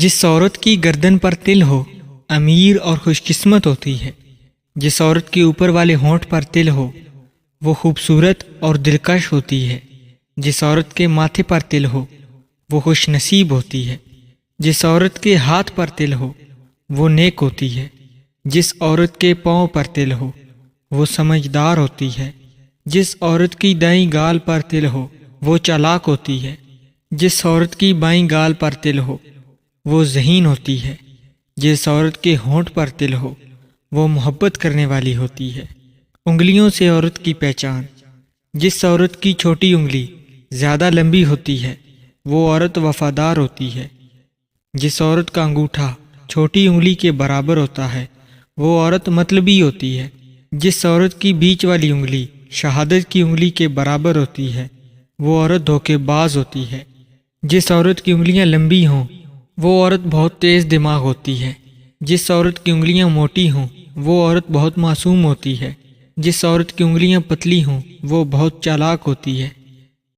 جس عورت کی گردن پر تل ہو امیر اور خوش قسمت ہوتی ہے۔ جس عورت کے اوپر والے ہونٹ پر تل ہو وہ خوبصورت اور دلکش ہوتی ہے۔ جس عورت کے ماتھے پر تل ہو وہ خوش نصیب ہوتی ہے۔ جس عورت کے ہاتھ پر تل ہو وہ نیک ہوتی ہے۔ جس عورت کے پاؤں پر تل ہو وہ سمجھدار ہوتی ہے۔ جس عورت کی دائیں گال پر تل ہو وہ چالاک ہوتی ہے۔ جس عورت کی بائیں گال پر تل ہو وہ ذہین ہوتی ہے۔ جس عورت کے ہونٹ پر تل ہو وہ محبت کرنے والی ہوتی ہے۔ انگلیوں سے عورت کی پہچان۔ جس عورت کی چھوٹی انگلی زیادہ لمبی ہوتی ہے وہ عورت وفادار ہوتی ہے۔ جس عورت کا انگوٹھا چھوٹی انگلی کے برابر ہوتا ہے وہ عورت مطلبی ہوتی ہے۔ جس عورت کی بیچ والی انگلی شہادت کی انگلی کے برابر ہوتی ہے وہ عورت دھوکے باز ہوتی ہے۔ جس عورت کی انگلیاں لمبی ہوں وہ عورت بہت تیز دماغ ہوتی ہے۔ جس عورت کی انگلیاں موٹی ہوں وہ عورت بہت معصوم ہوتی ہے۔ جس عورت کی انگلیاں پتلی ہوں وہ بہت چالاک ہوتی ہے۔